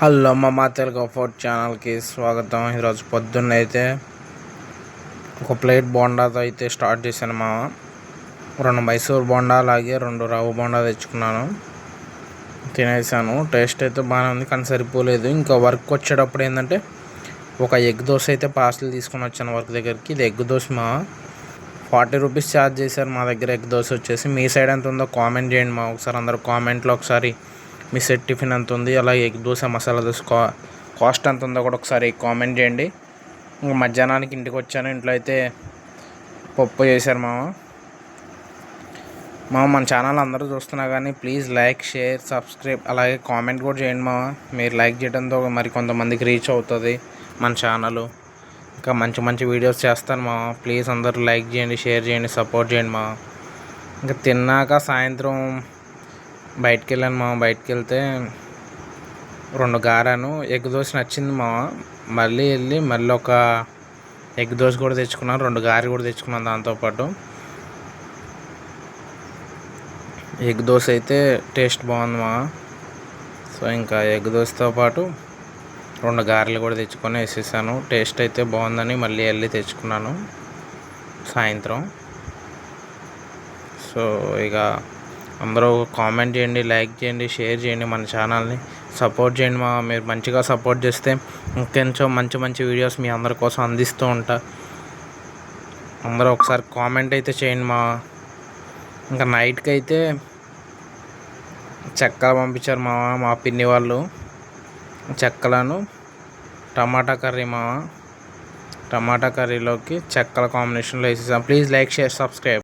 Hello మా Telugu food ఛానల్కి స్వాగతం. ఈరోజు పొద్దున్న అయితే ఒక ప్లేట్ బోండాతో అయితే స్టార్ట్ చేశాను. 2 మైసూర్ బోండా అలాగే 2 రవ్వ బోండా తెచ్చుకున్నాను, తినేసాను. టేస్ట్ అయితే బాగానే ఉంది కానీ సరిపోలేదు. ఇంకా వర్క్ వచ్చేటప్పుడు ఏంటంటే ఒక ఎగ్ దోశ అయితే పార్సల్ తీసుకొని వచ్చాను వర్క్ దగ్గరికి. ఇది ఎగ్ దోశ 40 రూపీస్ ఛార్జ్ చేశారు మా దగ్గర. ఎగ్ దోశ వచ్చేసి మీ సైడ్ ఎంత ఉందో కామెంట్ చేయండి. ఒకసారి అందరూ కామెంట్లో ఒకసారి మీ సెట్ టిఫిన్ ఎంత ఉంది, అలాగే ఎగ్ దోశ మసాలా దోశ కాస్ట్ ఎంత ఉందో కూడా ఒకసారి కామెంట్ చేయండి. ఇంకా మధ్యాహ్నానికి ఇంటికి వచ్చాను. ఇంట్లో అయితే పప్పు చేశారు మన ఛానల్ అందరూ చూస్తున్నా కానీ ప్లీజ్ లైక్, షేర్, సబ్స్క్రైబ్ అలాగే కామెంట్ కూడా చేయండి మీరు లైక్ చేయడంతో మరి కొంతమందికి రీచ్ అవుతుంది మన ఛానల్. ఇంకా మంచి మంచి వీడియోస్ చేస్తాను ప్లీజ్ అందరూ లైక్ చేయండి, షేర్ చేయండి, సపోర్ట్ చేయండి ఇంకా తిన్నాక సాయంత్రం బయటికి వెళ్ళాను బయటికి వెళ్తే 2 గారాను ఎగ్ దోశ నచ్చింది మళ్ళీ వెళ్ళి ఒక ఎగ్ దోశ కూడా తెచ్చుకున్నాను, 2 గారెలు కూడా తెచ్చుకున్నాను దాంతోపాటు. ఎగ్ దోశ అయితే టేస్ట్ బాగుంది సో ఇంకా ఎగ్ దోశతో పాటు 2 గారెలు కూడా తెచ్చుకొని వేసేసాను. టేస్ట్ అయితే బాగుందని మళ్ళీ వెళ్ళి తెచ్చుకున్నాను సాయంత్రం. సో ఇక అందరూ కామెంట్ చేయండి, లైక్ చేయండి, షేర్ చేయండి, మన ఛానల్ని సపోర్ట్ చేయండి మీరు మంచిగా సపోర్ట్ చేస్తే ఇంకొంచెం మంచి మంచి వీడియోస్ మీ అందరి కోసం అందిస్తూ ఉంటా. అందరూ ఒకసారి కామెంట్ అయితే చేయండి ఇంకా నైట్కి అయితే చెక్కలు పంపించారు మా పిన్ని వాళ్ళు. చెక్కలను టమాటా కర్రీ టమాటా కర్రీలోకి చెక్కల కాంబినేషన్లో వేసేసాం. Please like, share, subscribe.